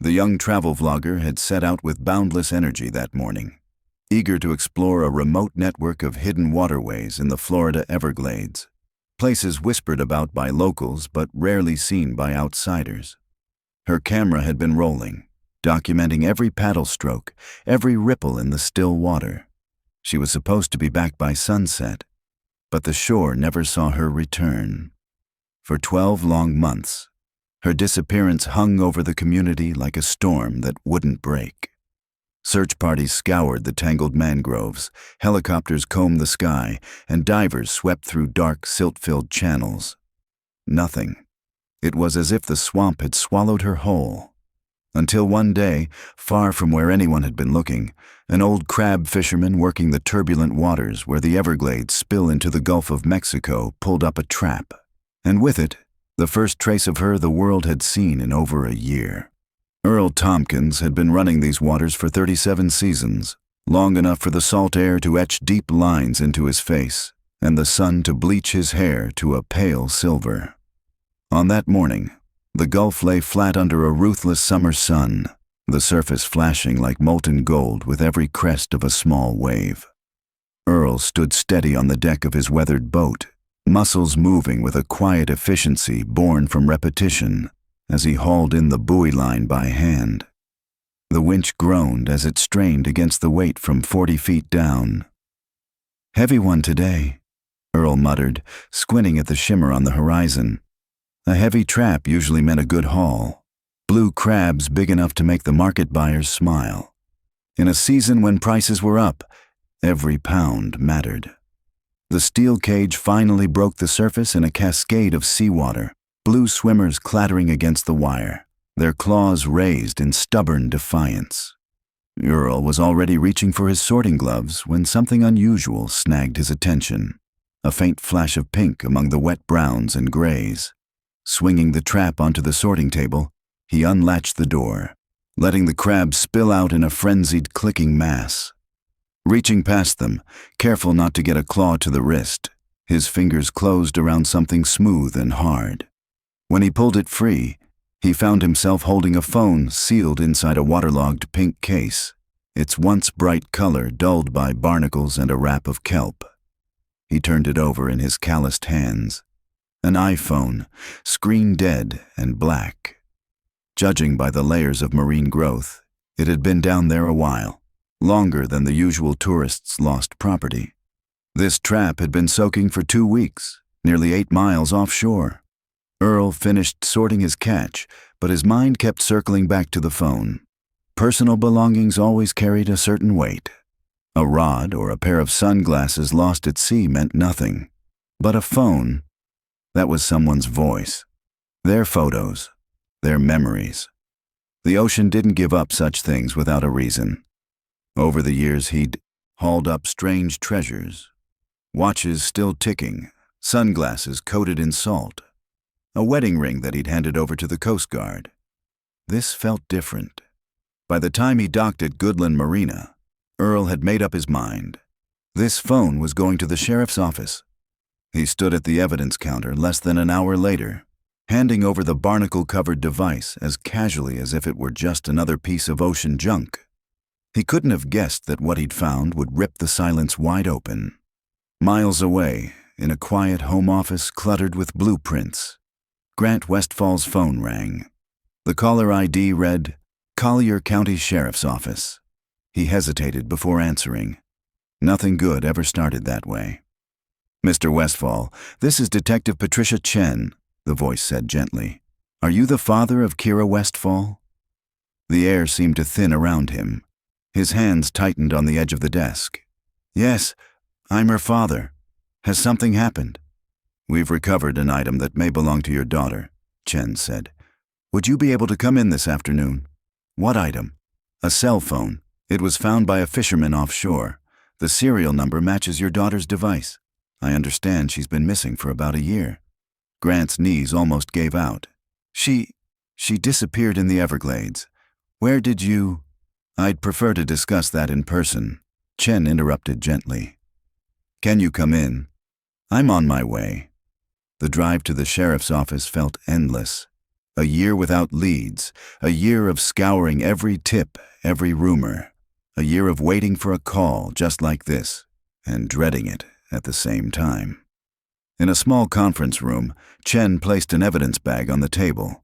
The young travel vlogger had set out with boundless energy that morning, eager to explore a remote network of hidden waterways in the Florida Everglades, places whispered about by locals but rarely seen by outsiders. Her camera had been rolling, documenting every paddle stroke, every ripple in the still water. She was supposed to be back by sunset, but the shore never saw her return. For 12 long months, her disappearance hung over the community like a storm that wouldn't break. Search parties scoured the tangled mangroves, helicopters combed the sky, and divers swept through dark, silt-filled channels. Nothing. It was as if the swamp had swallowed her whole. Until one day, far from where anyone had been looking, an old crab fisherman working the turbulent waters where the Everglades spill into the Gulf of Mexico pulled up a trap, and with it, the first trace of her the world had seen in over a year. Earl Tompkins had been running these waters for 37 seasons, long enough for the salt air to etch deep lines into his face and the sun to bleach his hair to a pale silver. On that morning, the Gulf lay flat under a ruthless summer sun, the surface flashing like molten gold with every crest of a small wave. Earl stood steady on the deck of his weathered boat, muscles moving with a quiet efficiency born from repetition as he hauled in the buoy line by hand. The winch groaned as it strained against the weight from 40 feet down. "Heavy one today," Earl muttered, squinting at the shimmer on the horizon. A heavy trap usually meant a good haul. Blue crabs big enough to make the market buyers smile. In a season when prices were up, every pound mattered. The steel cage finally broke the surface in a cascade of seawater, blue swimmers clattering against the wire, their claws raised in stubborn defiance. Earl was already reaching for his sorting gloves when something unusual snagged his attention, a faint flash of pink among the wet browns and grays. Swinging the trap onto the sorting table, he unlatched the door, letting the crabs spill out in a frenzied clicking mass. Reaching past them, careful not to get a claw to the wrist, his fingers closed around something smooth and hard. When he pulled it free, he found himself holding a phone sealed inside a waterlogged pink case, its once bright color dulled by barnacles and a wrap of kelp. He turned it over in his calloused hands. An iPhone, screen dead and black. Judging by the layers of marine growth, it had been down there a while, longer than the usual tourists' lost property. This trap had been soaking for 2 weeks, nearly 8 miles offshore. Earl finished sorting his catch, but his mind kept circling back to the phone. Personal belongings always carried a certain weight. A rod or a pair of sunglasses lost at sea meant nothing. But a phone, that was someone's voice, their photos, their memories. The ocean didn't give up such things without a reason. Over the years, he'd hauled up strange treasures. Watches still ticking, sunglasses coated in salt, a wedding ring that he'd handed over to the Coast Guard. This felt different. By the time he docked at Goodland Marina, Earl had made up his mind. This phone was going to the sheriff's office. He stood at the evidence counter less than an hour later, handing over the barnacle-covered device as casually as if it were just another piece of ocean junk. He couldn't have guessed that what he'd found would rip the silence wide open. Miles away, in a quiet home office cluttered with blueprints, Grant Westfall's phone rang. The caller ID read, "Collier County Sheriff's Office." He hesitated before answering. Nothing good ever started that way. "Mr. Westfall, this is Detective Patricia Chen," the voice said gently. "Are you the father of Kira Westfall?" The air seemed to thin around him. His hands tightened on the edge of the desk. "Yes, I'm her father. Has something happened?" "We've recovered an item that may belong to your daughter," Chen said. "Would you be able to come in this afternoon?" "What item?" "A cell phone. It was found by a fisherman offshore. The serial number matches your daughter's device. I understand she's been missing for about a year." Grant's knees almost gave out. She disappeared in the Everglades. Where did you—" "I'd prefer to discuss that in person," Chen interrupted gently. "Can you come in?" "I'm on my way." The drive to the sheriff's office felt endless. A year without leads, a year of scouring every tip, every rumor, a year of waiting for a call just like this, and dreading it at the same time. In a small conference room, Chen placed an evidence bag on the table.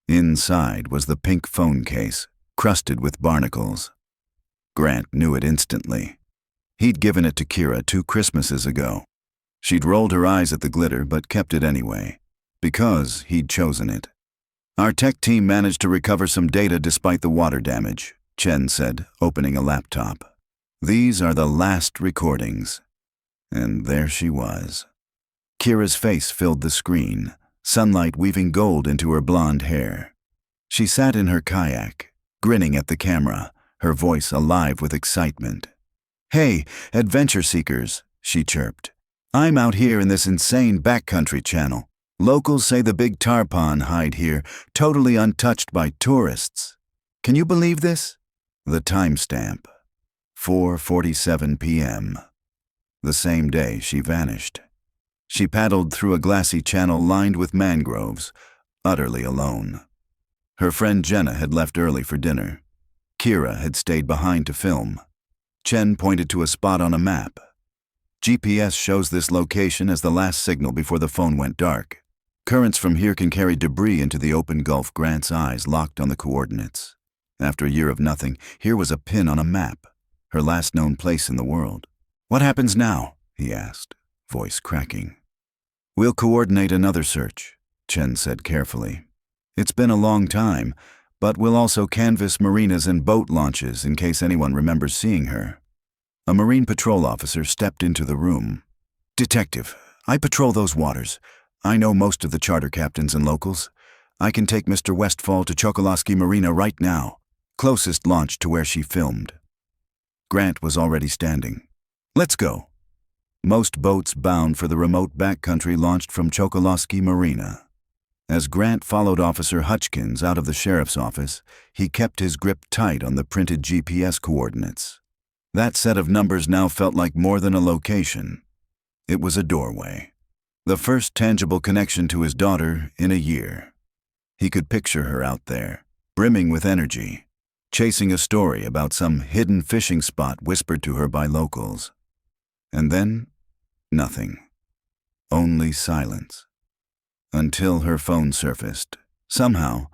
Inside was the pink phone case, crusted with barnacles. Grant knew it instantly. He'd given it to Kira 2 Christmases ago. She'd rolled her eyes at the glitter but kept it anyway, because he'd chosen it. Our tech team managed to recover some data despite the water damage, Chen said, opening a laptop. These are the last recordings. And there she was. Kira's face filled the screen, sunlight weaving gold into her blonde hair. She sat in her kayak, grinning at the camera, her voice alive with excitement. "Hey, adventure seekers," she chirped. "I'm out here in this insane backcountry channel. Locals say the big tarpon hide here, totally untouched by tourists. Can you believe this?" The timestamp, 4:47 p.m. The same day she vanished. She paddled through a glassy channel lined with mangroves, utterly alone. Her friend Jenna had left early for dinner. Kira had stayed behind to film. Chen pointed to a spot on a map. GPS shows this location as the last signal before the phone went dark. Currents from here can carry debris into the open Gulf. Grant's eyes locked on the coordinates. After a year of nothing, here was a pin on a map, her last known place in the world. "What happens now?" he asked, voice cracking. "We'll coordinate another search," Chen said carefully. "It's been a long time, but we'll also canvass marinas and boat launches in case anyone remembers seeing her." A Marine patrol officer stepped into the room. "Detective, I patrol those waters. I know most of the charter captains and locals. I can take Mr. Westfall to Chokoloskee Marina right now, closest launch to where she filmed." Grant was already standing. "Let's go." Most boats bound for the remote backcountry launched from Chokoloskee Marina. As Grant followed Officer Hutchkins out of the sheriff's office, he kept his grip tight on the printed GPS coordinates. That set of numbers now felt like more than a location. It was a doorway. The first tangible connection to his daughter in a year. He could picture her out there, brimming with energy, chasing a story about some hidden fishing spot whispered to her by locals. And then, nothing. Only silence. Until her phone surfaced, somehow,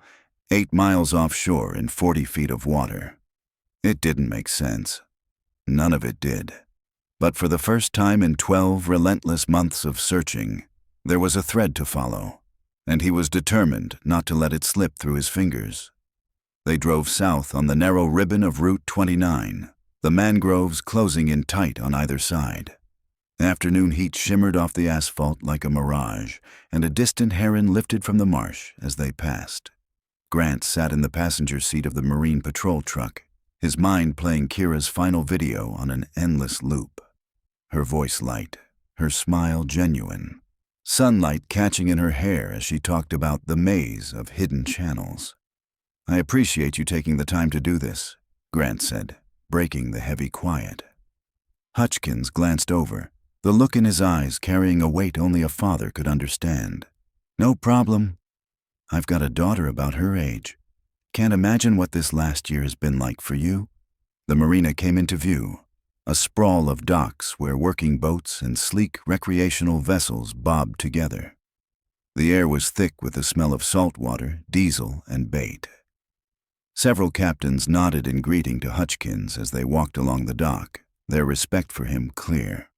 8 miles offshore in 40 feet of water. It didn't make sense. None of it did. But for the first time in 12 relentless months of searching, there was a thread to follow, and he was determined not to let it slip through his fingers. They drove south on the narrow ribbon of Route 29, the mangroves closing in tight on either side. Afternoon heat shimmered off the asphalt like a mirage, and a distant heron lifted from the marsh as they passed. Grant sat in the passenger seat of the Marine patrol truck, his mind playing Kira's final video on an endless loop. Her voice light, her smile genuine, sunlight catching in her hair as she talked about the maze of hidden channels. "I appreciate you taking the time to do this," Grant said, breaking the heavy quiet. Hutchkins glanced over, the look in his eyes carrying a weight only a father could understand. "No problem. I've got a daughter about her age. Can't imagine what this last year has been like for you." The marina came into view, a sprawl of docks where working boats and sleek recreational vessels bobbed together. The air was thick with the smell of salt water, diesel, and bait. Several captains nodded in greeting to Hutchkins as they walked along the dock, their respect for him clear.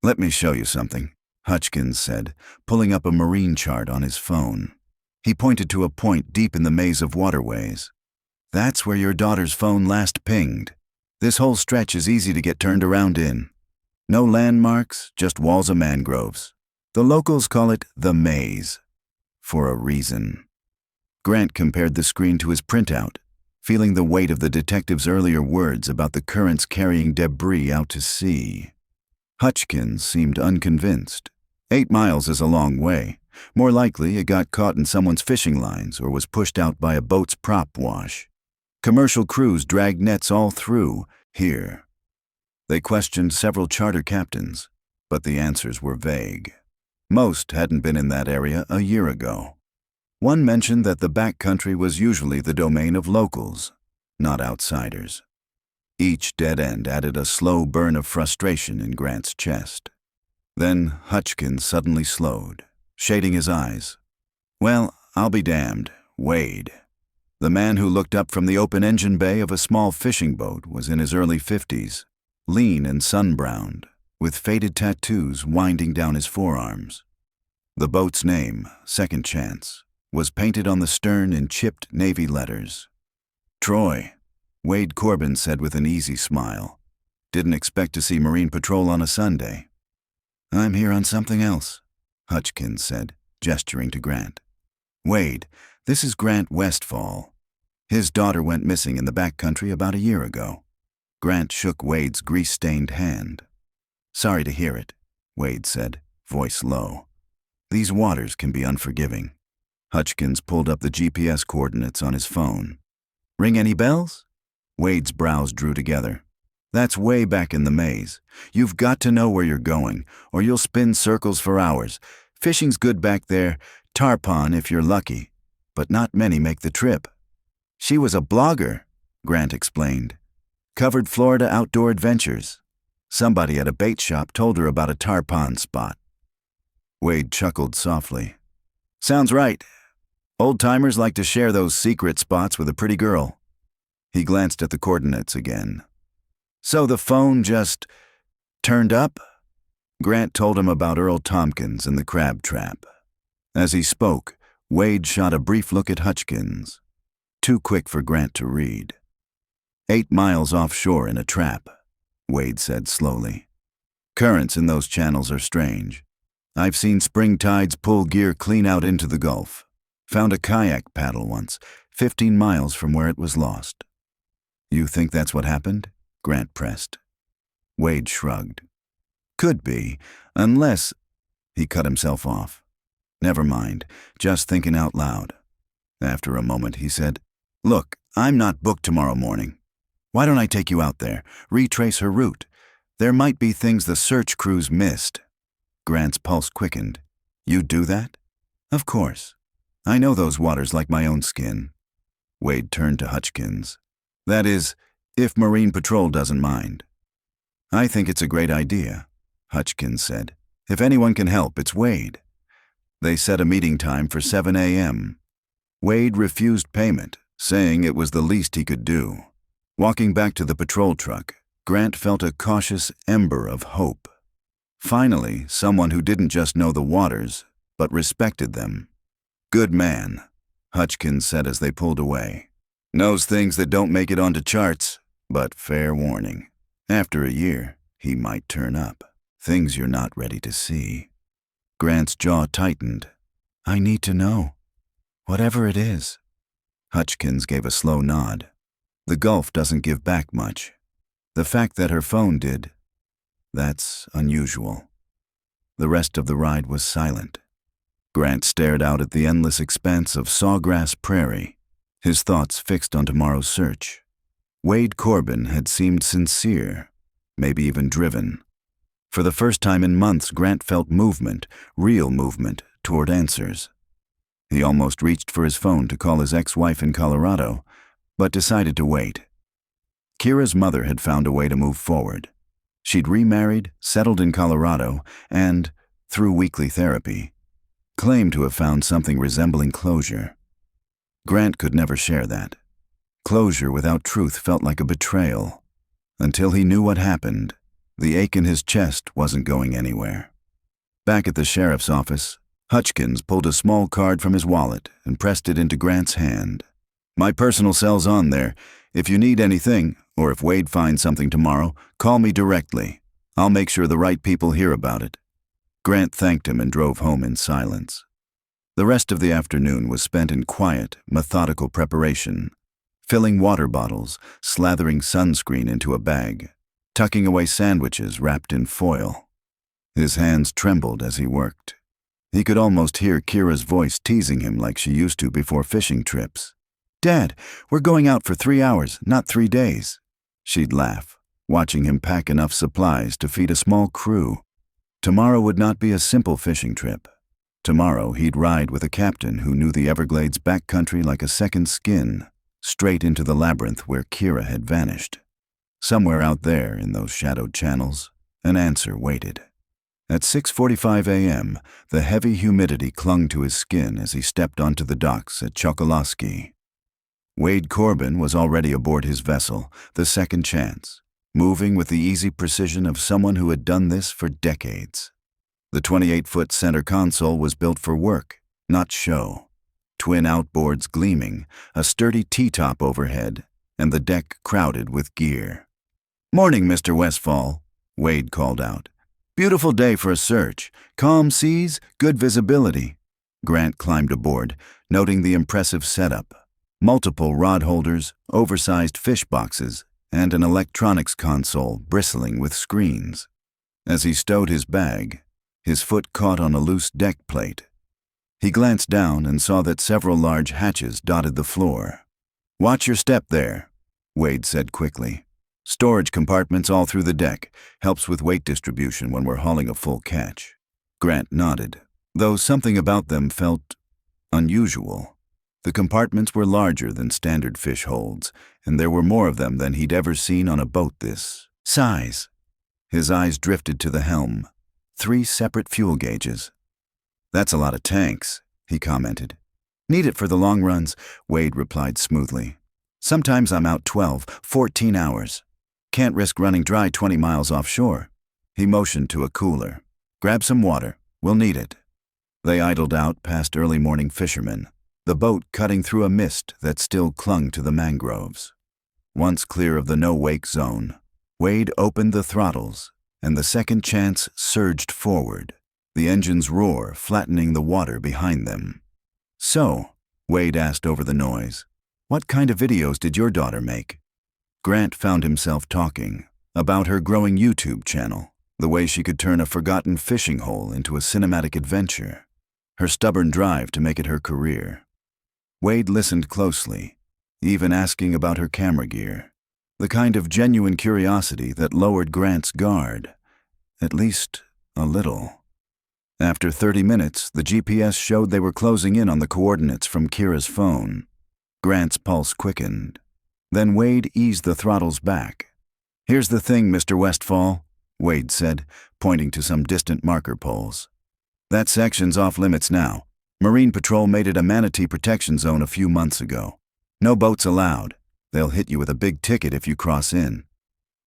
"Let me show you something," Hutchkins said, pulling up a marine chart on his phone. He pointed to a point deep in the maze of waterways. "That's where your daughter's phone last pinged. This whole stretch is easy to get turned around in. No landmarks, just walls of mangroves. The locals call it the maze. For a reason." Grant compared the screen to his printout, feeling the weight of the detective's earlier words about the currents carrying debris out to sea. Hutchkins seemed unconvinced. 8 miles is a long way. More likely it got caught in someone's fishing lines or was pushed out by a boat's prop wash. Commercial crews dragged nets all through here. They questioned several charter captains, but the answers were vague. Most hadn't been in that area a year ago. One mentioned that the backcountry was usually the domain of locals, not outsiders. Each dead end added a slow burn of frustration in Grant's chest. Then Hutchkins suddenly slowed, shading his eyes. Well, I'll be damned. Wade, the man who looked up from the open engine bay of a small fishing boat, was in his early 50s, lean and sun-browned, with faded tattoos winding down his forearms. The boat's name, Second Chance, was painted on the stern in chipped navy letters. Troy, Wade Corbin said with an easy smile. Didn't expect to see Marine Patrol on a Sunday. I'm here on something else, Hutchkins said, gesturing to Grant. Wade, this is Grant Westfall. His daughter went missing in the backcountry about a year ago. Grant shook Wade's grease-stained hand. Sorry to hear it, Wade said, voice low. These waters can be unforgiving. Hutchkins pulled up the GPS coordinates on his phone. Ring any bells? Wade's brows drew together. That's way back in the maze. You've got to know where you're going, or you'll spin circles for hours. Fishing's good back there, tarpon if you're lucky, but not many make the trip. She was a blogger, Grant explained. Covered Florida outdoor adventures. Somebody at a bait shop told her about a tarpon spot. Wade chuckled softly. Sounds right. Old-timers like to share those secret spots with a pretty girl. He glanced at the coordinates again. So the phone just turned up? Grant told him about Earl Tompkins and the crab trap. As he spoke, Wade shot a brief look at Hutchkins. Too quick for Grant to read. 8 miles offshore in a trap, Wade said slowly. Currents in those channels are strange. I've seen spring tides pull gear clean out into the Gulf. Found a kayak paddle once, 15 miles from where it was lost. You think that's what happened? Grant pressed. Wade shrugged. Could be, unless... He cut himself off. Never mind, just thinking out loud. After a moment, he said, Look, I'm not booked tomorrow morning. Why don't I take you out there, retrace her route? There might be things the search crews missed. Grant's pulse quickened. You'd do that? Of course. I know those waters like my own skin. Wade turned to Hutchkins. That is, if Marine Patrol doesn't mind. I think it's a great idea, Hutchkins said. If anyone can help, it's Wade. They set a meeting time for 7 a.m. Wade refused payment, saying it was the least he could do. Walking back to the patrol truck, Grant felt a cautious ember of hope. Finally, someone who didn't just know the waters, but respected them. Good man, Hutchkins said as they pulled away. Knows things that don't make it onto charts, but fair warning. After a year, he might turn up. Things you're not ready to see. Grant's jaw tightened. I need to know. Whatever it is. Hutchkins gave a slow nod. The Gulf doesn't give back much. The fact that her phone did, that's unusual. The rest of the ride was silent. Grant stared out at the endless expanse of sawgrass prairie, his thoughts fixed on tomorrow's search. Wade Corbin had seemed sincere, maybe even driven. For the first time in months, Grant felt movement, real movement, toward answers. He almost reached for his phone to call his ex-wife in Colorado, but decided to wait. Kira's mother had found a way to move forward. She'd remarried, settled in Colorado, and, through weekly therapy, claimed to have found something resembling closure. Grant could never share that. Closure without truth felt like a betrayal. Until he knew what happened, the ache in his chest wasn't going anywhere. Back at the sheriff's office, Hutchkins pulled a small card from his wallet and pressed it into Grant's hand. My personal cell's on there. If you need anything, or if Wade finds something tomorrow, call me directly. I'll make sure the right people hear about it. Grant thanked him and drove home in silence. The rest of the afternoon was spent in quiet, methodical preparation, filling water bottles, slathering sunscreen into a bag, tucking away sandwiches wrapped in foil. His hands trembled as he worked. He could almost hear Kira's voice teasing him like she used to before fishing trips. Dad, we're going out for 3 hours, not 3 days. She'd laugh, watching him pack enough supplies to feed a small crew. Tomorrow would not be a simple fishing trip. Tomorrow he'd ride with a captain who knew the Everglades backcountry like a second skin, straight into the labyrinth where Kira had vanished. Somewhere out there in those shadowed channels, an answer waited. At 6:45 a.m., the heavy humidity clung to his skin as he stepped onto the docks at Chokoloskee. Wade Corbin was already aboard his vessel, the Second Chance, moving with the easy precision of someone who had done this for decades. The 28-foot center console was built for work, not show. Twin outboards gleaming, a sturdy T-top overhead, and the deck crowded with gear. "Morning, Mr. Westfall," Wade called out. "Beautiful day for a search. Calm seas, good visibility." Grant climbed aboard, noting the impressive setup. Multiple rod holders, oversized fish boxes, and an electronics console bristling with screens. As he stowed his bag, his foot caught on a loose deck plate. He glanced down and saw that several large hatches dotted the floor. "Watch your step there," Wade said quickly. "Storage compartments all through the deck. Helps with weight distribution when we're hauling a full catch." Grant nodded, though something about them felt unusual. The compartments were larger than standard fish holds, and there were more of them than he'd ever seen on a boat this size. His eyes drifted to the helm. 3 separate fuel gauges. "That's a lot of tanks," he commented. "Need it for the long runs," Wade replied smoothly. "Sometimes I'm out 12, 14 hours. Can't risk running dry 20 miles offshore." He motioned to a cooler. "Grab some water. We'll need it." They idled out past early morning fishermen, the boat cutting through a mist that still clung to the mangroves. Once clear of the no-wake zone, Wade opened the throttles, and the Second Chance surged forward, the engine's roar flattening the water behind them. "So," Wade asked over the noise, "what kind of videos did your daughter make?" Grant found himself talking about her growing YouTube channel, the way she could turn a forgotten fishing hole into a cinematic adventure, her stubborn drive to make it her career. Wade listened closely, even asking about her camera gear, the kind of genuine curiosity that lowered Grant's guard, at least a little. After 30 minutes, the GPS showed they were closing in on the coordinates from Kira's phone. Grant's pulse quickened. Then Wade eased the throttles back. "Here's the thing, Mr. Westfall," Wade said, pointing to some distant marker poles. "That section's off limits now. Marine Patrol made it a manatee protection zone a few months ago. No boats allowed. They'll hit you with a big ticket if you cross in."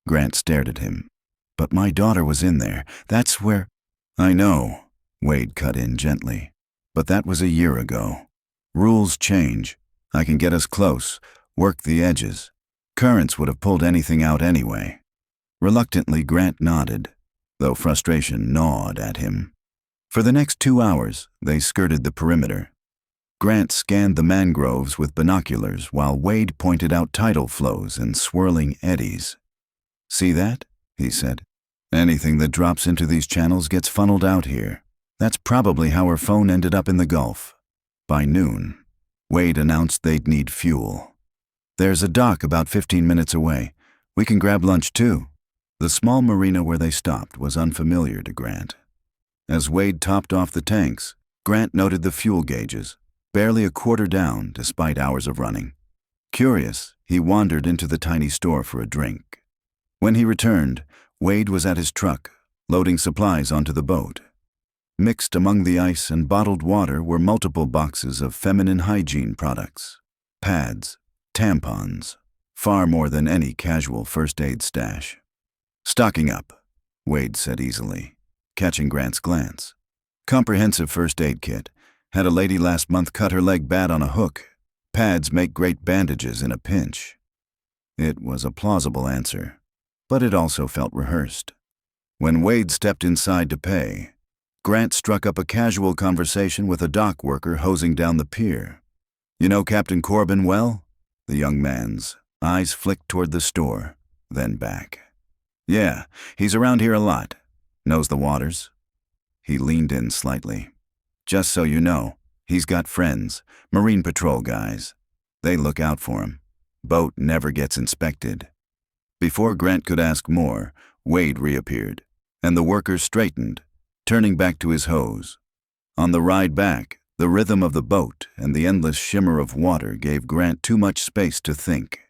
Grant stared at him. "But my daughter was in there. That's where—" "I know," Wade cut in gently. "But that was a year ago. Rules change. I can get us close, work the edges. Currents would have pulled anything out anyway." Reluctantly, Grant nodded, though frustration gnawed at him. For the next 2 hours, they skirted the perimeter. Grant scanned the mangroves with binoculars while Wade pointed out tidal flows and swirling eddies. "See that?" he said. "Anything that drops into these channels gets funneled out here. That's probably how her phone ended up in the Gulf." By noon, Wade announced they'd need fuel. "There's a dock about 15 minutes away. We can grab lunch too." The small marina where they stopped was unfamiliar to Grant. As Wade topped off the tanks, Grant noted the fuel gauges, barely a quarter down despite hours of running. Curious, he wandered into the tiny store for a drink. When he returned, Wade was at his truck, loading supplies onto the boat. Mixed among the ice and bottled water were multiple boxes of feminine hygiene products, pads, tampons, far more than any casual first aid stash. "Stocking up," Wade said easily, catching Grant's glance. "Comprehensive first aid kit. Had a lady last month cut her leg bad on a hook. Pads make great bandages in a pinch." It was a plausible answer, but it also felt rehearsed. When Wade stepped inside to pay, Grant struck up a casual conversation with a dock worker hosing down the pier. "You know Captain Corbin well?" The young man's eyes flicked toward the store, then back. "Yeah, he's around here a lot. Knows the waters." He leaned in slightly. "Just so you know, he's got friends, Marine Patrol guys. They look out for him. Boat never gets inspected." Before Grant could ask more, Wade reappeared, and the worker straightened, turning back to his hose. On the ride back, the rhythm of the boat and the endless shimmer of water gave Grant too much space to think.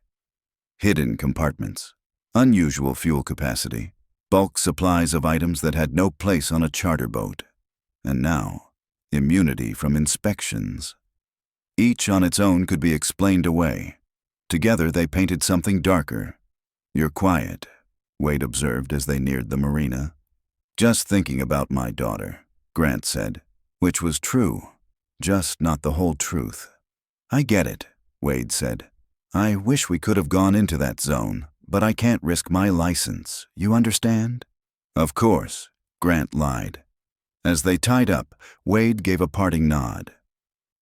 Hidden compartments, unusual fuel capacity, bulk supplies of items that had no place on a charter boat. And now, immunity from inspections. Each on its own could be explained away. Together they painted something darker. "You're quiet," Wade observed as they neared the marina. "Just thinking about my daughter," Grant said, which was true, just not the whole truth. "I get it," Wade said. "I wish we could have gone into that zone, but I can't risk my license, you understand?" "Of course," Grant lied. As they tied up, Wade gave a parting nod.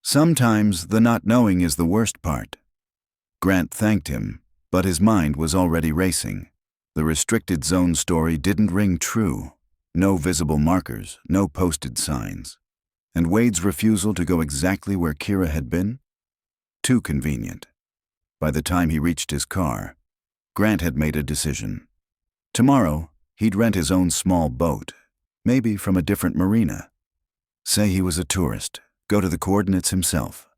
"Sometimes the not knowing is the worst part." Grant thanked him, but his mind was already racing. The restricted zone story didn't ring true. No visible markers, no posted signs. And Wade's refusal to go exactly where Kira had been? Too convenient. By the time he reached his car, Grant had made a decision. Tomorrow, he'd rent his own small boat, maybe from a different marina. Say he was a tourist, go to the coordinates himself.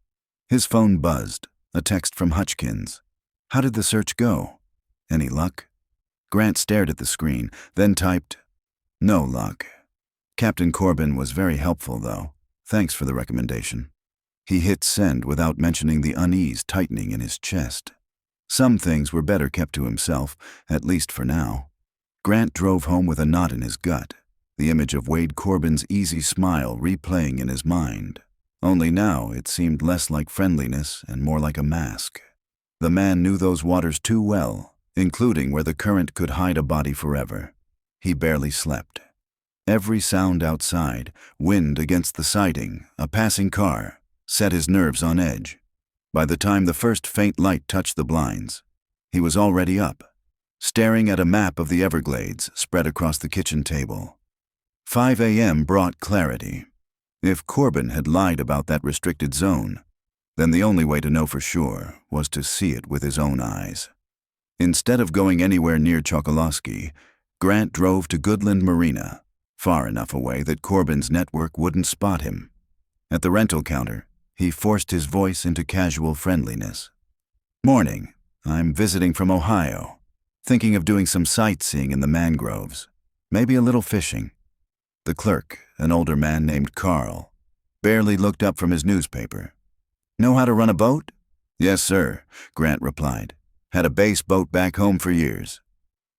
His phone buzzed, a text from Hutchkins. "How did the search go? Any luck?" Grant stared at the screen, then typed, "No luck. Captain Corbin was very helpful, though. Thanks for the recommendation." He hit send without mentioning the unease tightening in his chest. Some things were better kept to himself, at least for now. Grant drove home with a knot in his gut, the image of Wade Corbin's easy smile replaying in his mind. Only now it seemed less like friendliness and more like a mask. The man knew those waters too well, including where the current could hide a body forever. He barely slept. Every sound outside, wind against the siding, a passing car, set his nerves on edge. By the time the first faint light touched the blinds, he was already up, staring at a map of the Everglades spread across the kitchen table. 5 a.m. brought clarity. If Corbin had lied about that restricted zone, then the only way to know for sure was to see it with his own eyes. Instead of going anywhere near Chokoloskee, Grant drove to Goodland Marina, far enough away that Corbin's network wouldn't spot him. At the rental counter, he forced his voice into casual friendliness. "Morning. I'm visiting from Ohio. Thinking of doing some sightseeing in the mangroves. Maybe a little fishing." The clerk, an older man named Carl, barely looked up from his newspaper. "Know how to run a boat?" "Yes, sir," Grant replied. "Had a base boat back home for years."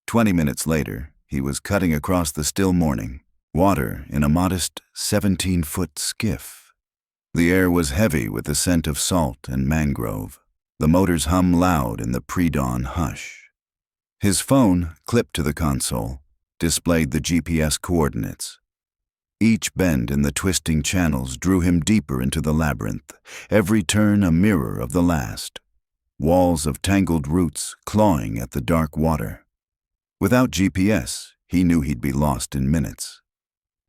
20 minutes later, he was cutting across the still morning, water in a modest 17-foot skiff. The air was heavy with the scent of salt and mangrove. The motors hummed loud in the pre-dawn hush. His phone, clipped to the console, displayed the GPS coordinates. Each bend in the twisting channels drew him deeper into the labyrinth, every turn a mirror of the last. Walls of tangled roots clawing at the dark water. Without GPS, he knew he'd be lost in minutes.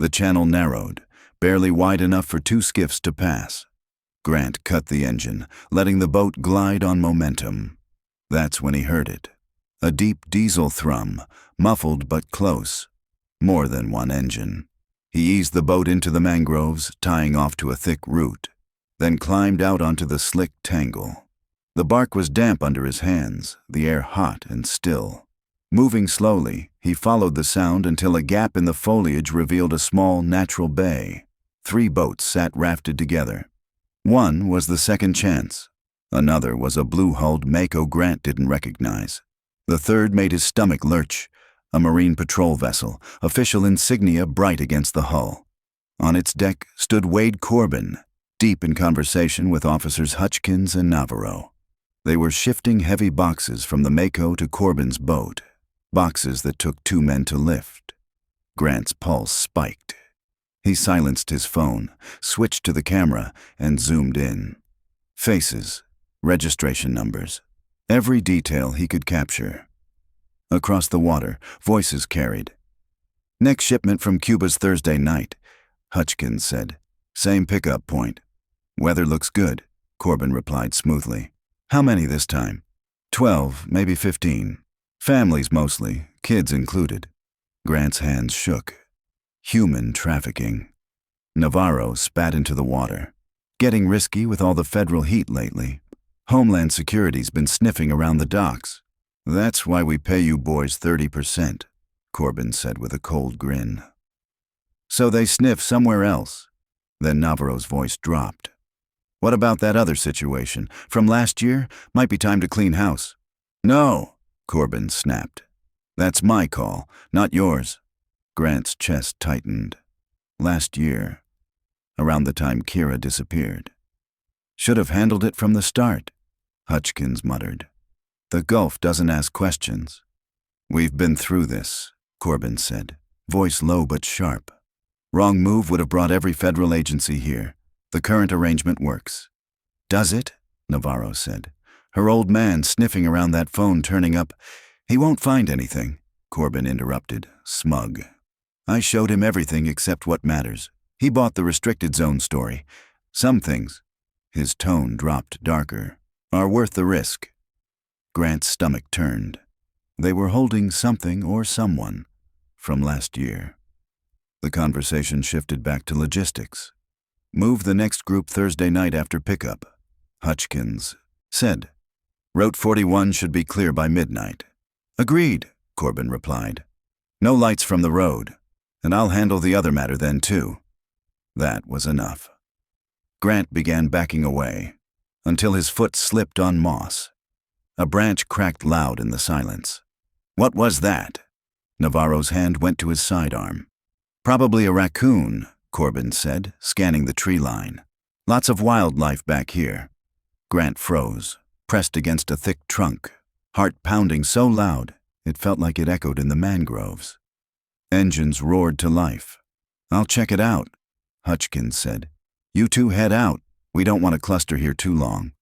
The channel narrowed, barely wide enough for 2 skiffs to pass. Grant cut the engine, letting the boat glide on momentum. That's when he heard it. A deep diesel thrum, muffled but close. More than one engine. He eased the boat into the mangroves, tying off to a thick root, then climbed out onto the slick tangle. The bark was damp under his hands, the air hot and still. Moving slowly, he followed the sound until a gap in the foliage revealed a small, natural bay. 3 boats sat rafted together. One was the Second Chance. Another was a blue-hulled Mako Grant didn't recognize. The third made his stomach lurch, a Marine patrol vessel, official insignia bright against the hull. On its deck stood Wade Corbin, deep in conversation with officers Hutchkins and Navarro. They were shifting heavy boxes from the Mako to Corbin's boat, boxes that took 2 men to lift. Grant's pulse spiked. He silenced his phone, switched to the camera, and zoomed in. Faces, registration numbers, every detail he could capture. Across the water, voices carried. "Next shipment from Cuba's Thursday night," Hutchkins said. "Same pickup point." "Weather looks good," Corbin replied smoothly. "How many this time?" 12, maybe 15. Families mostly, kids included." Grant's hands shook. Human trafficking. Navarro spat into the water. Getting risky with all the federal heat lately. Homeland Security's been sniffing around the docks. That's why we pay you boys 30%, Corbin said with a cold grin. So they sniff somewhere else. Then Navarro's voice dropped. What about that other situation? From last year? Might be time to clean house. No, Corbin snapped. That's my call, not yours. Grant's chest tightened. Last year, around the time Kira disappeared. Should have handled it from the start, Hutchkins muttered. The Gulf doesn't ask questions. We've been through this, Corbin said, voice low but sharp. Wrong move would have brought every federal agency here. The current arrangement works. Does it? Navarro said. Her old man sniffing around that phone turning up. He won't find anything, Corbin interrupted, smug. I showed him everything except what matters. He bought the restricted zone story. Some things, his tone dropped darker, are worth the risk. Grant's stomach turned. They were holding something or someone from last year. The conversation shifted back to logistics. Move the next group Thursday night after pickup, Hutchkins said. Route 41 should be clear by midnight. Agreed, Corbin replied. No lights from the road, and I'll handle the other matter then too. That was enough. Grant began backing away, until his foot slipped on moss. A branch cracked loud in the silence. What was that? Navarro's hand went to his sidearm. Probably a raccoon, Corbin said, scanning the tree line. Lots of wildlife back here. Grant froze, pressed against a thick trunk, heart pounding so loud it felt like it echoed in the mangroves. Engines roared to life. I'll check it out, Hutchkins said. You two head out. We don't want to cluster here too long.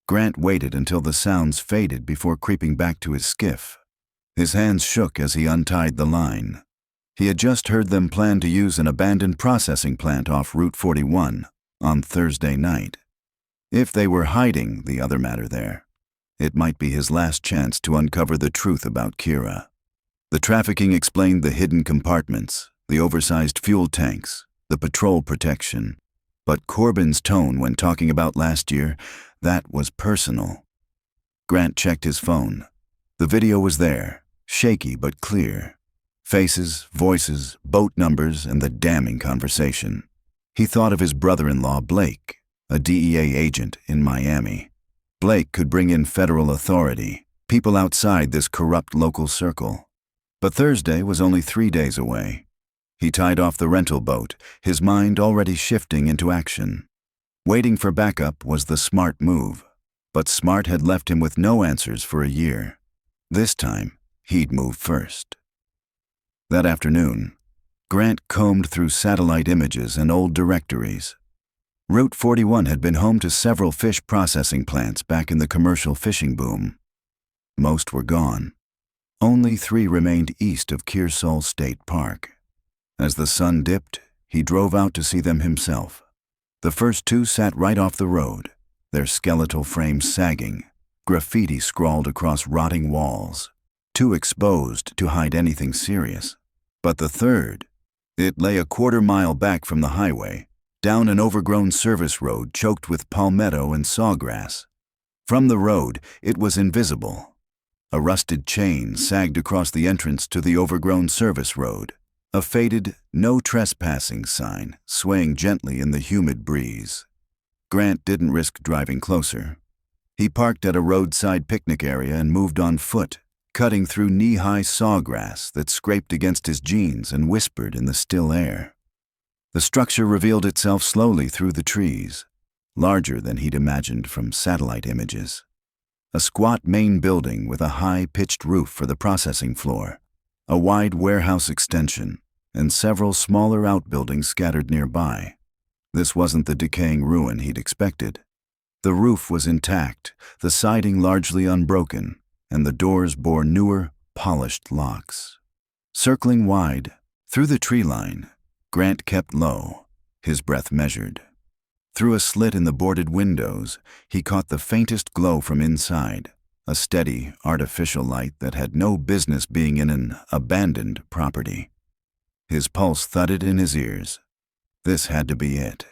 Grant waited until the sounds faded before creeping back to his skiff. His hands shook as he untied the line. He had just heard them plan to use an abandoned processing plant off Route 41 on Thursday night. If they were hiding the other matter there, it might be his last chance to uncover the truth about Kira. The trafficking explained the hidden compartments, the oversized fuel tanks, the patrol protection. But Corbin's tone when talking about last year, that was personal. Grant checked his phone. The video was there, shaky but clear. Faces, voices, boat numbers, and the damning conversation. He thought of his brother-in-law, Blake, a DEA agent in Miami. Blake could bring in federal authority, people outside this corrupt local circle. But Thursday was only 3 days away. He tied off the rental boat, his mind already shifting into action. Waiting for backup was the smart move, but Smart had left him with no answers for a year. This time, he'd move first. That afternoon, Grant combed through satellite images and old directories. Route 41 had been home to several fish processing plants back in the commercial fishing boom. Most were gone. Only 3 remained east of Kearsall State Park. As the sun dipped, he drove out to see them himself. The first 2 sat right off the road, their skeletal frames sagging, graffiti scrawled across rotting walls, too exposed to hide anything serious. But the third, it lay a quarter-mile back from the highway, down an overgrown service road choked with palmetto and sawgrass. From the road, it was invisible. A rusted chain sagged across the entrance to the overgrown service road, a faded "No Trespassing" sign swaying gently in the humid breeze. Grant didn't risk driving closer. He parked at a roadside picnic area and moved on foot, cutting through knee-high sawgrass that scraped against his jeans and whispered in the still air. The structure revealed itself slowly through the trees, larger than he'd imagined from satellite images. A squat main building with a high-pitched roof for the processing floor, a wide warehouse extension, and several smaller outbuildings scattered nearby. This wasn't the decaying ruin he'd expected. The roof was intact, the siding largely unbroken, and the doors bore newer, polished locks. Circling wide, through the tree line, Grant kept low, his breath measured. Through a slit in the boarded windows, he caught the faintest glow from inside, a steady, artificial light that had no business being in an abandoned property. His pulse thudded in his ears. This had to be it.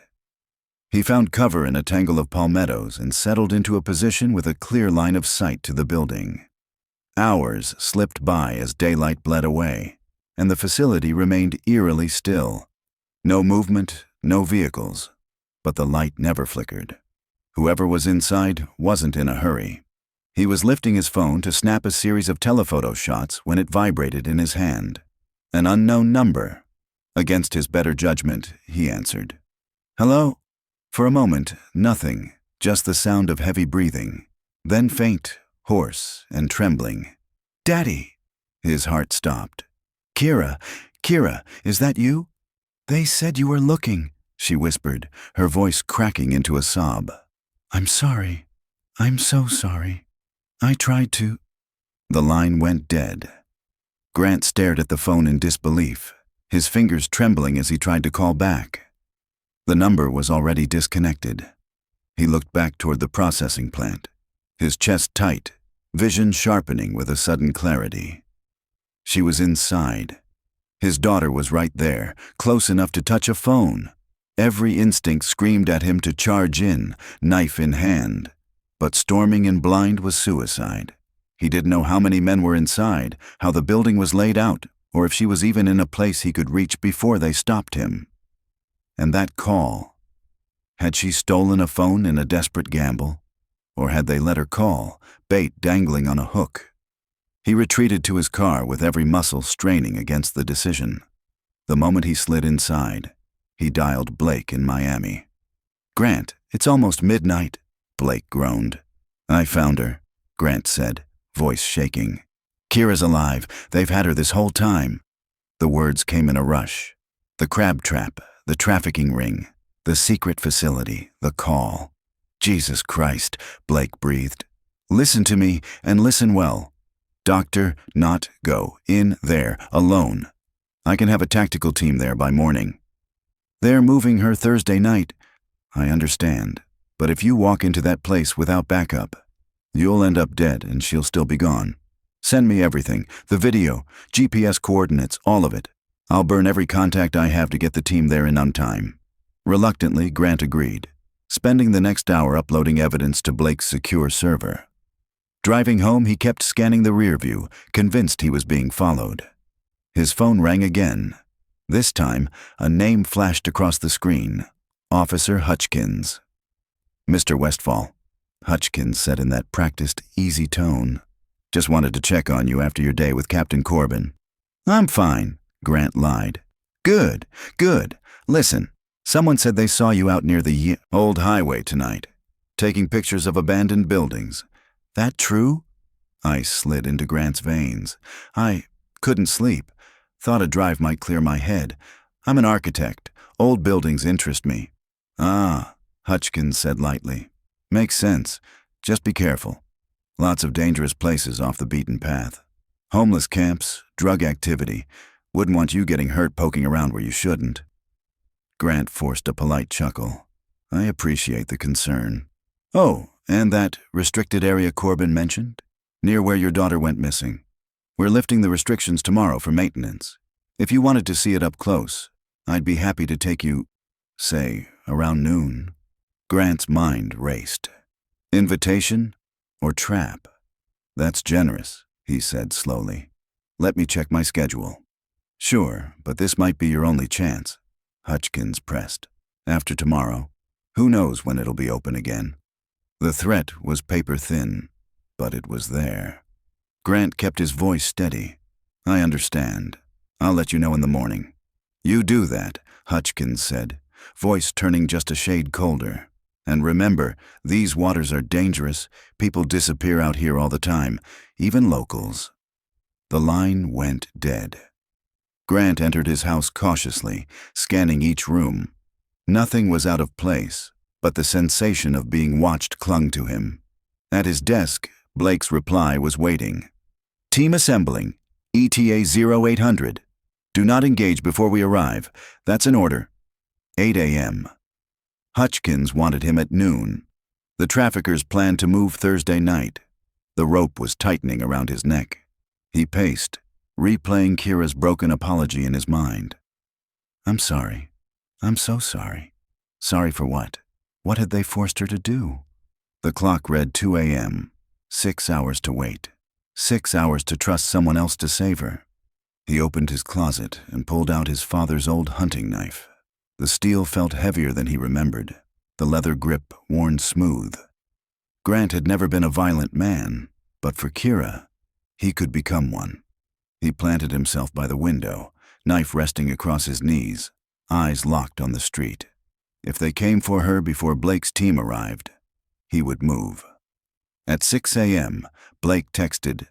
He found cover in a tangle of palmettos and settled into a position with a clear line of sight to the building. Hours slipped by as daylight bled away, and the facility remained eerily still. No movement, no vehicles, but the light never flickered. Whoever was inside wasn't in a hurry. He was lifting his phone to snap a series of telephoto shots when it vibrated in his hand. An unknown number. Against his better judgment, he answered. "Hello?" For a moment, nothing, just the sound of heavy breathing, then faint, hoarse, and trembling. "Daddy!" His heart stopped. Kira, is that you?" "They said you were looking," she whispered, her voice cracking into a sob. "I'm sorry. I'm so sorry. I tried to—" The line went dead. Grant stared at the phone in disbelief, his fingers trembling as he tried to call back. The number was already disconnected. He looked back toward the processing plant, his chest tight, vision sharpening with a sudden clarity. She was inside. His daughter was right there, close enough to touch a phone. Every instinct screamed at him to charge in, knife in hand. But storming in blind was suicide. He didn't know how many men were inside, how the building was laid out, or if she was even in a place he could reach before they stopped him. And that call. Had she stolen a phone in a desperate gamble? Or had they let her call, bait dangling on a hook? He retreated to his car with every muscle straining against the decision. The moment he slid inside, he dialed Blake in Miami. "Grant, it's almost midnight," Blake groaned. "I found her," Grant said, voice shaking. "Kira's alive. They've had her this whole time." The words came in a rush. The crab trap, the trafficking ring, the secret facility, the call. "Jesus Christ," Blake breathed. "Listen to me, and listen well. Doctor, not go in there alone. I can have a tactical team there by morning. They're moving her Thursday night. I understand. But if you walk into that place without backup, you'll end up dead and she'll still be gone. Send me everything, the video, GPS coordinates, all of it. I'll burn every contact I have to get the team there in on time." Reluctantly, Grant agreed, spending the next hour uploading evidence to Blake's secure server. Driving home, he kept scanning the rear view, convinced he was being followed. His phone rang again. This time, a name flashed across the screen. Officer Hutchkins. "Mr. Westfall," Hutchkins said in that practiced, easy tone. "Just wanted to check on you after your day with Captain Corbin." "I'm fine," Grant lied. Good. Listen, someone said they saw you out near the old highway tonight, taking pictures of abandoned buildings. That true?" Ice slid into Grant's veins. "I couldn't sleep. Thought a drive might clear my head. I'm an architect. Old buildings interest me." "Ah," Hutchkins said lightly. "Makes sense. Just be careful. Lots of dangerous places off the beaten path. Homeless camps, drug activity. Wouldn't want you getting hurt poking around where you shouldn't." Grant forced a polite chuckle. "I appreciate the concern. Oh, and that restricted area Corbin mentioned? Near where your daughter went missing. We're lifting the restrictions tomorrow for maintenance. If you wanted to see it up close, I'd be happy to take you, say, around noon." Grant's mind raced. Invitation or trap? "That's generous," he said slowly. "Let me check my schedule." "Sure, but this might be your only chance," Hutchkins pressed. "After tomorrow, who knows when it'll be open again." The threat was paper thin, but it was there. Grant kept his voice steady. "I understand. I'll let you know in the morning." "You do that," Hutchkins said, voice turning just a shade colder. "And remember, these waters are dangerous. People disappear out here all the time, even locals." The line went dead. Grant entered his house cautiously, scanning each room. Nothing was out of place, but the sensation of being watched clung to him. At his desk, Blake's reply was waiting. "Team assembling. ETA 0800. Do not engage before we arrive. That's an order." 8 a.m. Hutchkins wanted him at noon. The traffickers planned to move Thursday night. The rope was tightening around his neck. He paced, replaying Kira's broken apology in his mind. "I'm sorry. I'm so sorry. Sorry for what? What had they forced her to do? The clock read 2 a.m. 6 hours to wait. 6 hours to trust someone else to save her. He opened his closet and pulled out his father's old hunting knife. The steel felt heavier than he remembered, the leather grip worn smooth. Grant had never been a violent man, but for Kira, he could become one. He planted himself by the window, knife resting across his knees, eyes locked on the street. If they came for her before Blake's team arrived, he would move. At 6 a.m., Blake texted,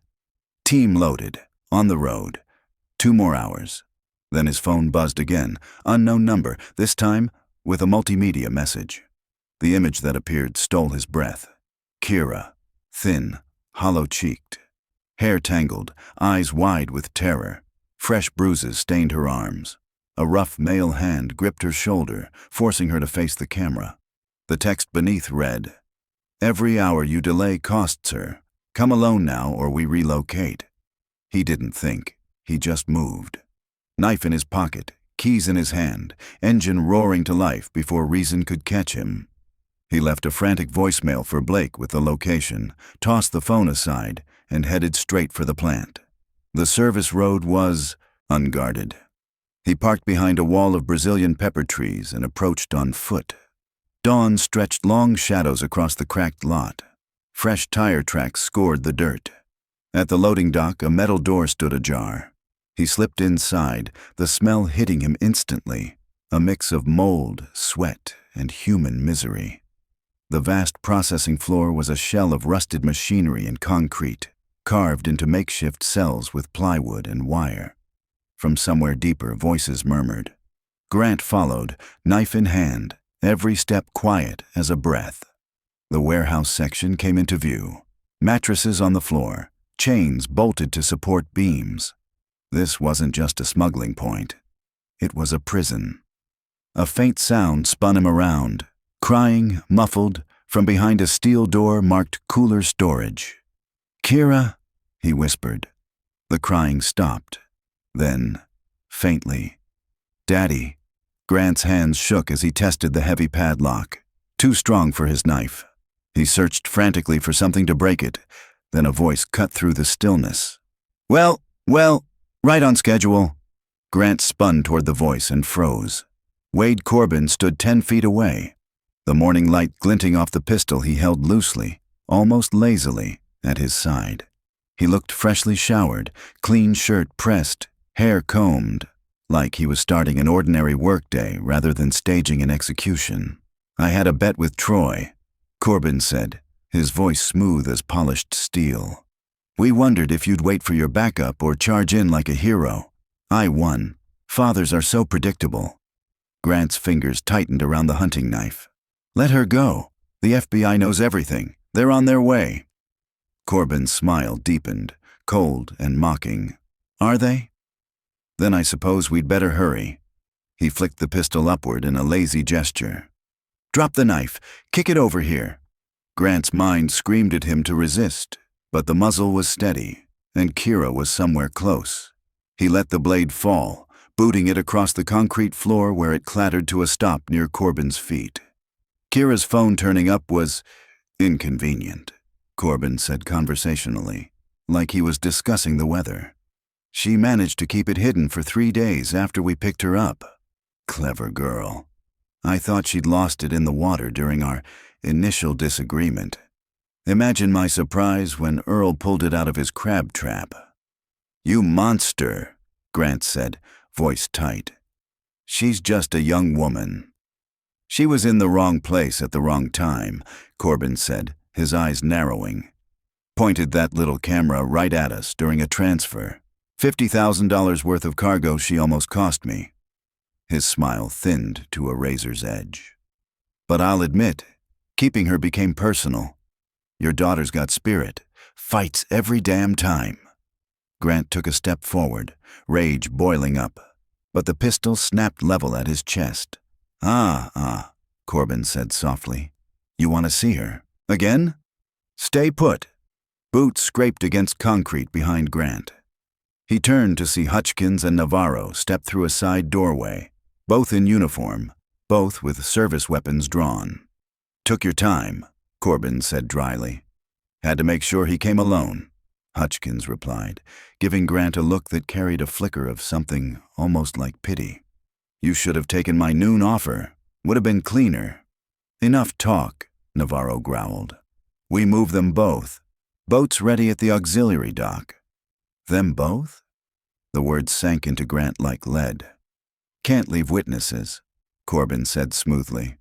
"Team loaded, on the road. 2 more hours." Then his phone buzzed again, unknown number, this time with a multimedia message. The image that appeared stole his breath. Kira, thin, hollow-cheeked, hair tangled, eyes wide with terror. Fresh bruises stained her arms. A rough male hand gripped her shoulder, forcing her to face the camera. The text beneath read, "Every hour you delay costs her. Come alone now or we relocate." He didn't think. He just moved. Knife in his pocket, keys in his hand, engine roaring to life before reason could catch him. He left a frantic voicemail for Blake with the location, tossed the phone aside, and headed straight for the plant. The service road was unguarded. He parked behind a wall of Brazilian pepper trees and approached on foot. Dawn stretched long shadows across the cracked lot. Fresh tire tracks scored the dirt. At the loading dock, a metal door stood ajar. He slipped inside, the smell hitting him instantly, a mix of mold, sweat, and human misery. The vast processing floor was a shell of rusted machinery and concrete, carved into makeshift cells with plywood and wire. From somewhere deeper, voices murmured. Grant followed, knife in hand, every step quiet as a breath. The warehouse section came into view. Mattresses on the floor, chains bolted to support beams. This wasn't just a smuggling point. It was a prison. A faint sound spun him around, crying, muffled, from behind a steel door marked cooler storage. "Kira," he whispered. The crying stopped. Then, faintly, "Daddy." Grant's hands shook as he tested the heavy padlock, too strong for his knife. He searched frantically for something to break it. Then a voice cut through the stillness. Well, right on schedule." Grant spun toward the voice and froze. Wade Corbin stood 10 feet away, the morning light glinting off the pistol he held loosely, almost lazily, at his side. He looked freshly showered, clean shirt pressed, hair combed, like he was starting an ordinary workday rather than staging an execution. "I had a bet with Troy," Corbin said, his voice smooth as polished steel. "We wondered if you'd wait for your backup or charge in like a hero. I won. Fathers are so predictable." Grant's fingers tightened around the hunting knife. "Let her go. The FBI knows everything. They're on their way." Corbin's smile deepened, cold and mocking. "Are they? Then I suppose we'd better hurry." He flicked the pistol upward in a lazy gesture. "Drop the knife. Kick it over here." Grant's mind screamed at him to resist, but the muzzle was steady, and Kira was somewhere close. He let the blade fall, booting it across the concrete floor where it clattered to a stop near Corbin's feet. Kira's phone turning up was inconvenient, Corbin said conversationally, like he was discussing the weather. "She managed to keep it hidden for 3 days after we picked her up. Clever girl. I thought she'd lost it in the water during our initial disagreement. Imagine my surprise when Earl pulled it out of his crab trap." "You monster," Grant said, voice tight. "She's just a young woman." "She was in the wrong place at the wrong time," Corbin said, his eyes narrowing. "Pointed that little camera right at us during a transfer. $50,000 worth of cargo she almost cost me." His smile thinned to a razor's edge. "But I'll admit, keeping her became personal. Your daughter's got spirit, fights every damn time." Grant took a step forward, rage boiling up, but the pistol snapped level at his chest. Ah, Corbin said softly. "You want to see her? Again? Stay put." Boots scraped against concrete behind Grant. He turned to see Hutchkins and Navarro step through a side doorway, both in uniform, both with service weapons drawn. "Took your time," Corbin said dryly. "Had to make sure he came alone," Hutchkins replied, giving Grant a look that carried a flicker of something almost like pity. "You should have taken my noon offer. Would have been cleaner." "Enough talk," Navarro growled. "We move them both. Boats ready at the auxiliary dock." "Them both?" The words sank into Grant like lead. "Can't leave witnesses," Corbin said smoothly.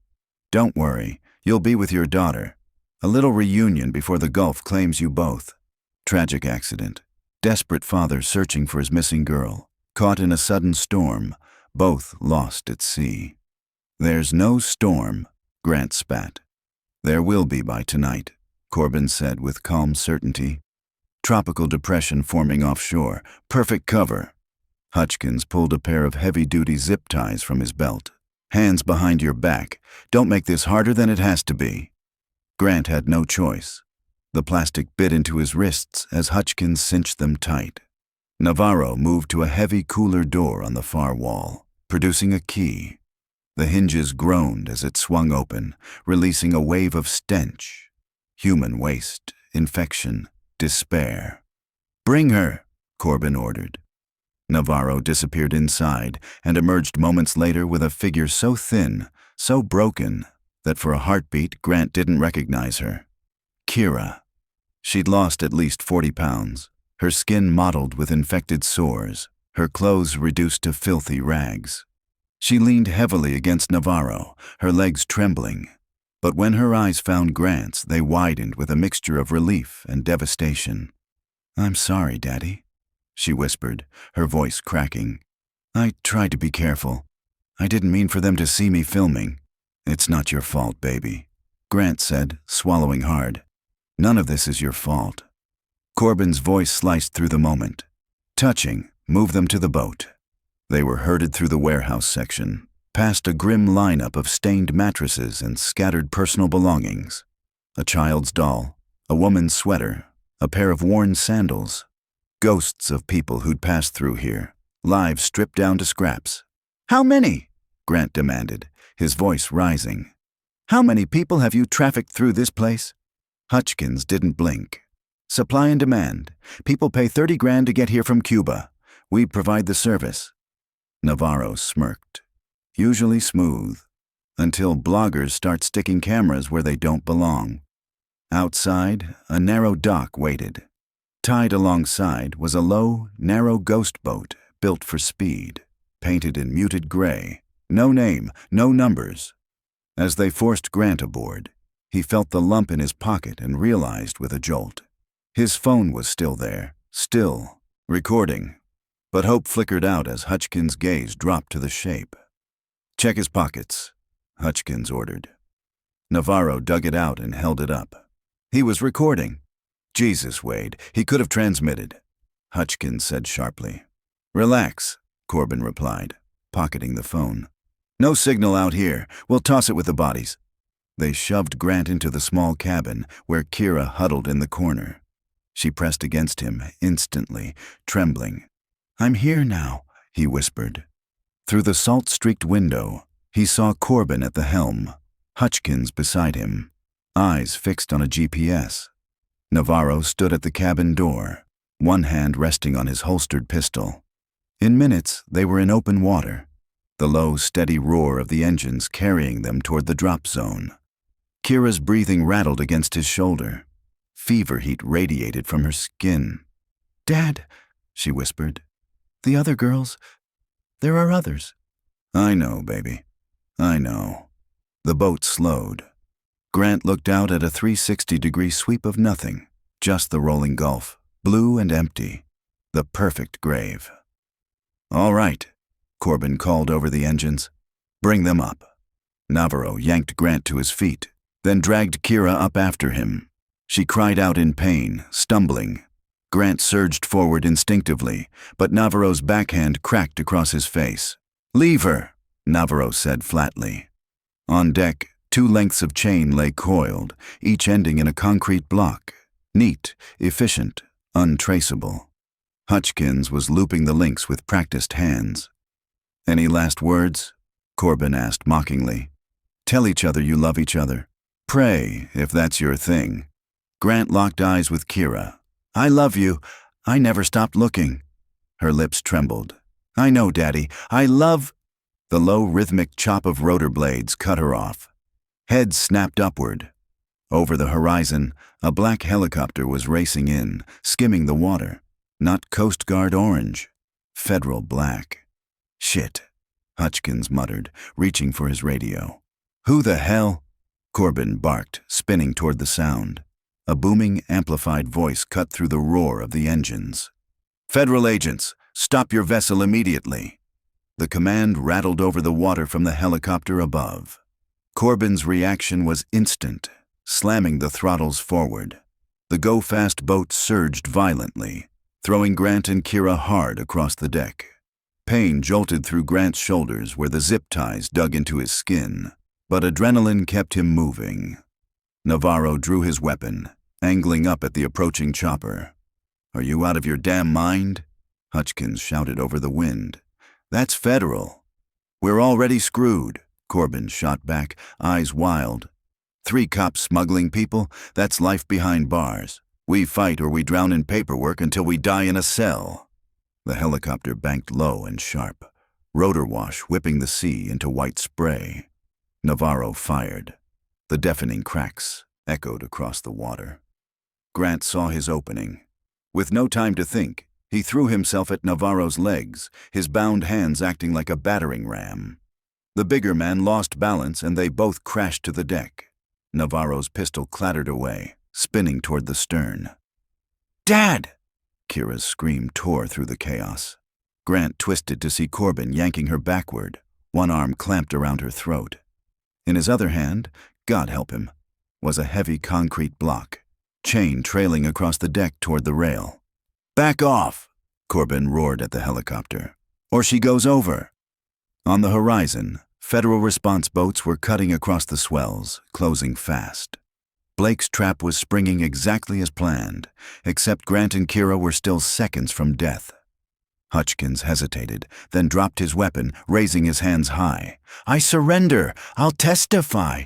"Don't worry, you'll be with your daughter. A little reunion before the Gulf claims you both. Tragic accident. Desperate father searching for his missing girl. Caught in a sudden storm. Both lost at sea." "There's no storm," Grant spat. "There will be by tonight," Corbin said with calm certainty. "Tropical depression forming offshore. Perfect cover." Hutchkins pulled a pair of heavy-duty zip ties from his belt. "Hands behind your back. Don't make this harder than it has to be." Grant had no choice. The plastic bit into his wrists as Hutchkins cinched them tight. Navarro moved to a heavy cooler door on the far wall, producing a key. The hinges groaned as it swung open, releasing a wave of stench. Human waste, infection, despair. "Bring her," Corbin ordered. Navarro disappeared inside and emerged moments later with a figure so thin, so broken, that for a heartbeat Grant didn't recognize her. Kira. She'd lost at least 40 pounds, her skin mottled with infected sores, her clothes reduced to filthy rags. She leaned heavily against Navarro, her legs trembling. But when her eyes found Grant's, they widened with a mixture of relief and devastation. "I'm sorry, Daddy," she whispered, her voice cracking. "I tried to be careful. I didn't mean for them to see me filming." "It's not your fault, baby," Grant said, swallowing hard. "None of this is your fault." Corbin's voice sliced through the moment. "Touching, move them to the boat." They were herded through the warehouse section, past a grim lineup of stained mattresses and scattered personal belongings. A child's doll, a woman's sweater, a pair of worn sandals. Ghosts of people who'd passed through here, lives stripped down to scraps. "How many?" Grant demanded, his voice rising. "How many people have you trafficked through this place?" Hutchkins didn't blink. "Supply and demand. People pay 30 grand to get here from Cuba. We provide the service." Navarro smirked. Usually smooth, until bloggers start sticking cameras where they don't belong. Outside, a narrow dock waited. Tied alongside was a low, narrow ghost boat built for speed, painted in muted gray. No name, no numbers. As they forced Grant aboard, he felt the lump in his pocket and realized with a jolt. His phone was still there, still, recording. But hope flickered out as Hutchkins' gaze dropped to the shape. "Check his pockets," Hutchkins ordered. Navarro dug it out and held it up. He was recording. "Jesus, Wade, he could have transmitted," Hutchkins said sharply. "Relax," Corbin replied, pocketing the phone. "No signal out here. We'll toss it with the bodies." They shoved Grant into the small cabin where Kira huddled in the corner. She pressed against him instantly, trembling. "I'm here now," he whispered. Through the salt-streaked window, he saw Corbin at the helm, Hutchkins beside him, eyes fixed on a GPS. Navarro stood at the cabin door, one hand resting on his holstered pistol. In minutes, they were in open water, the low, steady roar of the engines carrying them toward the drop zone. Kira's breathing rattled against his shoulder. Fever heat radiated from her skin. "Dad," she whispered. "The other girls, there are others." "I know, baby. I know." The boat slowed. Grant looked out at a 360-degree sweep of nothing, just the rolling Gulf, blue and empty, the perfect grave. "All right," Corbin called over the engines. "Bring them up." Navarro yanked Grant to his feet, then dragged Kira up after him. She cried out in pain, stumbling. Grant surged forward instinctively, but Navarro's backhand cracked across his face. "Leave her," Navarro said flatly. On deck, 2 lengths of chain lay coiled, each ending in a concrete block. Neat, efficient, untraceable. Hutchkins was looping the links with practiced hands. "Any last words?" Corbin asked mockingly. Tell each other you love each other. Pray, if that's your thing. Grant locked eyes with Kira. I love you. I never stopped looking. Her lips trembled. I know, Daddy. I love... The low, rhythmic chop of rotor blades cut her off. Heads snapped upward. Over the horizon, a black helicopter was racing in, skimming the water. Not Coast Guard orange. Federal black. Shit, Hutchkins muttered, reaching for his radio. Who the hell? Corbin barked, spinning toward the sound. A booming, amplified voice cut through the roar of the engines. Federal agents, stop your vessel immediately. The command rattled over the water from the helicopter above. Corbin's reaction was instant, slamming the throttles forward. The go-fast boat surged violently, throwing Grant and Kira hard across the deck. Pain jolted through Grant's shoulders where the zip ties dug into his skin, but adrenaline kept him moving. Navarro drew his weapon, angling up at the approaching chopper. Are you out of your damn mind? Hutchkins shouted over the wind. That's federal. We're already screwed, Corbin shot back, eyes wild. 3 cops smuggling people, that's life behind bars. We fight or we drown in paperwork until we die in a cell. The helicopter banked low and sharp, rotor wash whipping the sea into white spray. Navarro fired. The deafening cracks echoed across the water. Grant saw his opening. With no time to think, he threw himself at Navarro's legs, his bound hands acting like a battering ram. The bigger man lost balance and they both crashed to the deck. Navarro's pistol clattered away, spinning toward the stern. Dad! Kira's scream tore through the chaos. Grant twisted to see Corbin yanking her backward, one arm clamped around her throat. In his other hand, God help him, was a heavy concrete block, chain trailing across the deck toward the rail. Back off! Corbin roared at the helicopter. Or she goes over. On the horizon, federal response boats were cutting across the swells, closing fast. Blake's trap was springing exactly as planned, except Grant and Kira were still seconds from death. Hutchkins hesitated, then dropped his weapon, raising his hands high. I surrender! I'll testify!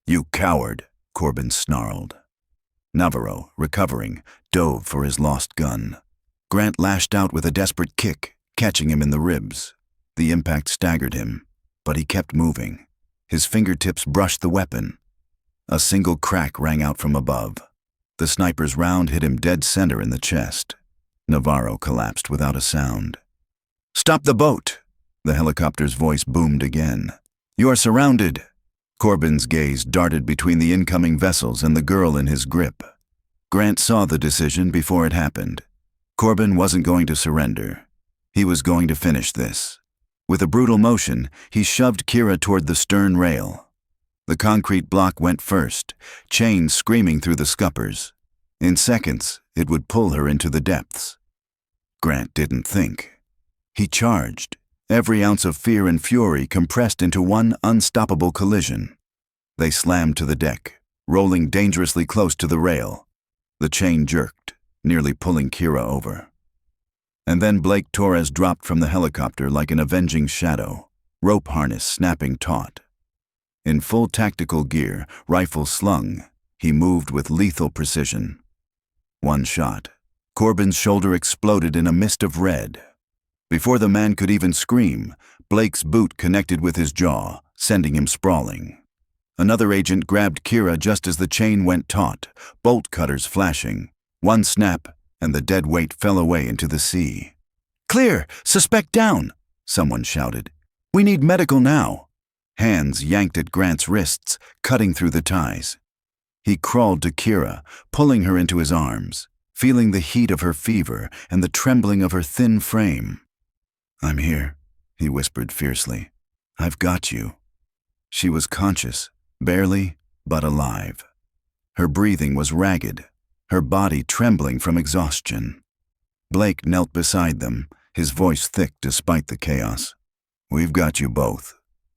You coward! Corbin snarled. Navarro, recovering, dove for his lost gun. Grant lashed out with a desperate kick, catching him in the ribs. The impact staggered him, but he kept moving. His fingertips brushed the weapon. A single crack rang out from above. The sniper's round hit him dead center in the chest. Navarro collapsed without a sound. Stop the boat! The helicopter's voice boomed again. You are surrounded! Corbin's gaze darted between the incoming vessels and the girl in his grip. Grant saw the decision before it happened. Corbin wasn't going to surrender. He was going to finish this. With a brutal motion, he shoved Kira toward the stern rail. The concrete block went first, chains screaming through the scuppers. In seconds, it would pull her into the depths. Grant didn't think. He charged, every ounce of fear and fury compressed into one unstoppable collision. They slammed to the deck, rolling dangerously close to the rail. The chain jerked, nearly pulling Kira over. And then Blake Torres dropped from the helicopter like an avenging shadow, rope harness snapping taut. In full tactical gear, rifle slung, he moved with lethal precision. One shot. Corbin's shoulder exploded in a mist of red. Before the man could even scream, Blake's boot connected with his jaw, sending him sprawling. Another agent grabbed Kira just as the chain went taut, bolt cutters flashing. One snap, and the dead weight fell away into the sea. Clear! Suspect down! Someone shouted. We need medical now. Hands yanked at Grant's wrists, cutting through the ties. He crawled to Kira, pulling her into his arms, feeling the heat of her fever and the trembling of her thin frame. I'm here, he whispered fiercely. I've got you. She was conscious, barely, but alive. Her breathing was ragged, her body trembling from exhaustion. Blake knelt beside them, his voice thick despite the chaos. We've got you both.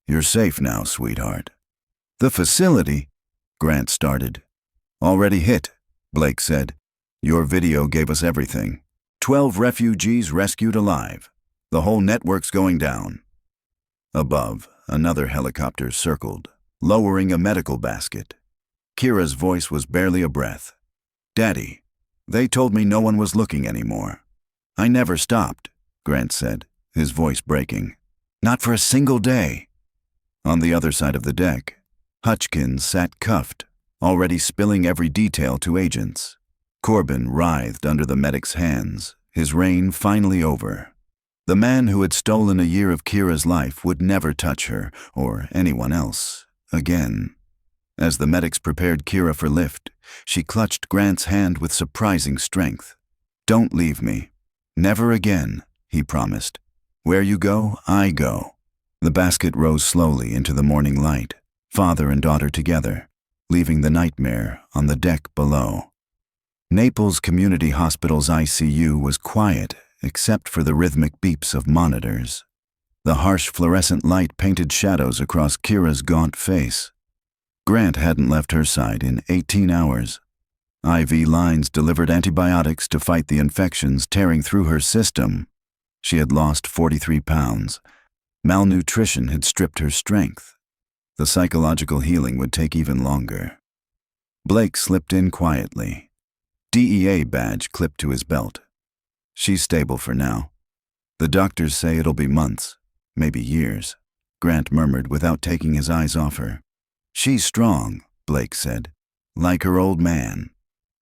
You're safe now, sweetheart. The facility? Grant started. Already hit, Blake said. Your video gave us everything. 12 refugees rescued alive. The whole network's going down. Above, Another helicopter circled, lowering a medical basket. Kira's voice was barely a breath. "Daddy, they told me no one was looking anymore." "I never stopped," Grant said, his voice breaking. "Not for a single day." On the other side of the deck, Hutchkins sat cuffed, already spilling every detail to agents. Corbin writhed under the medic's hands, his reign finally over. The man who had stolen a year of Kira's life would never touch her, or anyone else, again. As the medics prepared Kira for lift, she clutched Grant's hand with surprising strength. "Don't leave me. Never again," he promised. "Where you go, I go." The basket rose slowly into the morning light, father and daughter together, leaving the nightmare on the deck below. Naples Community Hospital's ICU was quiet except for the rhythmic beeps of monitors. The harsh fluorescent light painted shadows across Kira's gaunt face. Grant hadn't left her side in 18 hours. IV lines delivered antibiotics to fight the infections tearing through her system. She had lost 43 pounds. Malnutrition had stripped her strength. The psychological healing would take even longer. Blake slipped in quietly, DEA badge clipped to his belt. "She's stable for now. The doctors say it'll be months, maybe years," Grant murmured without taking his eyes off her. "She's strong," Blake said, "like her old man."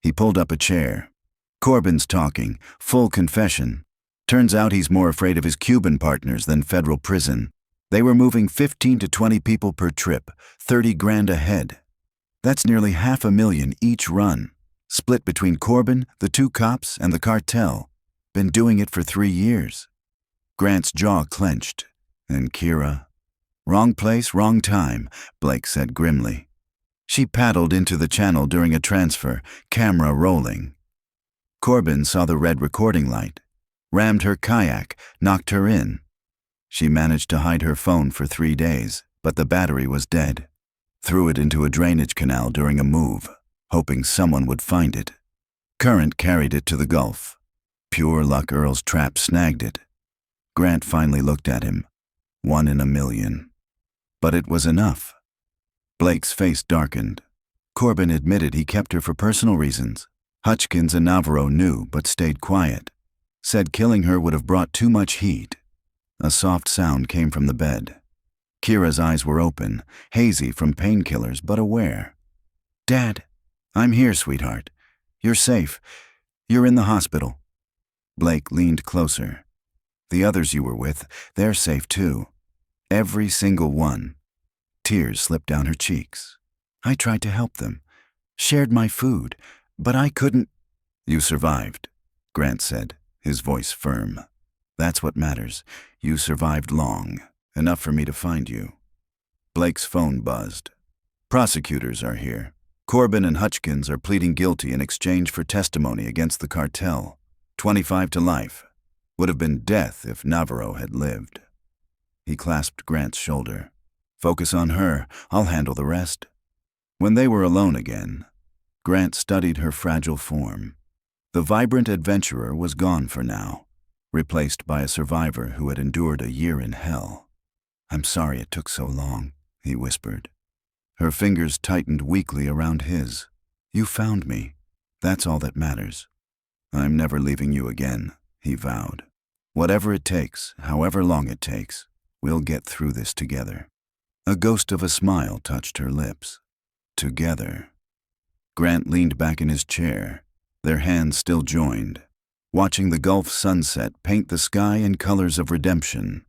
He pulled up a chair. "Corbin's talking, full confession. Turns out he's more afraid of his Cuban partners than federal prison. They were moving 15 to 20 people per trip, 30 grand a head. That's nearly $500,000 each run, split between Corbin, the 2 cops, and the cartel. Been doing it for 3 years. Grant's jaw clenched. And Kira? "Wrong place, wrong time," Blake said grimly. She paddled into the channel during a transfer, camera rolling. Corbin saw the red recording light, rammed her kayak, knocked her in. She managed to hide her phone for 3 days, but the battery was dead. Threw it into a drainage canal during a move, hoping someone would find it. Current carried it to the Gulf. Pure luck Earl's trap snagged it. Grant finally looked at him. 1 in a million. But it was enough. Blake's face darkened. Corbin admitted he kept her for personal reasons. Hutchkins and Navarro knew but stayed quiet. Said killing her would have brought too much heat. A soft sound came from the bed. Kira's eyes were open, hazy from painkillers but aware. "Dad, I'm here, sweetheart. You're safe. You're in the hospital." Blake leaned closer. "The others you were with, they're safe too. Every single one." Tears slipped down her cheeks. "I tried to help them. Shared my food, but I couldn't." "You survived," Grant said, his voice firm. "That's what matters. You survived long, enough for me to find you." Blake's phone buzzed. "Prosecutors are here. Corbin and Hutchkins are pleading guilty in exchange for testimony against the cartel. 25 to life. Would have been death if Navarro had lived." He clasped Grant's shoulder. "Focus on her. I'll handle the rest." When they were alone again, Grant studied her fragile form. The vibrant adventurer was gone for now, replaced by a survivor who had endured a year in hell. "I'm sorry it took so long," he whispered. Her fingers tightened weakly around his. "You found me. That's all that matters." "I'm never leaving you again," he vowed. "Whatever it takes, however long it takes, we'll get through this together." A ghost of a smile touched her lips. Together. Grant leaned back in his chair, their hands still joined, watching the Gulf sunset paint the sky in colors of redemption.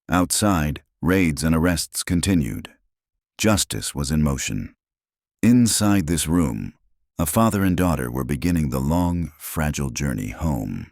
Outside, raids and arrests continued. Justice was in motion. Inside this room, a father and daughter were beginning the long, fragile journey home.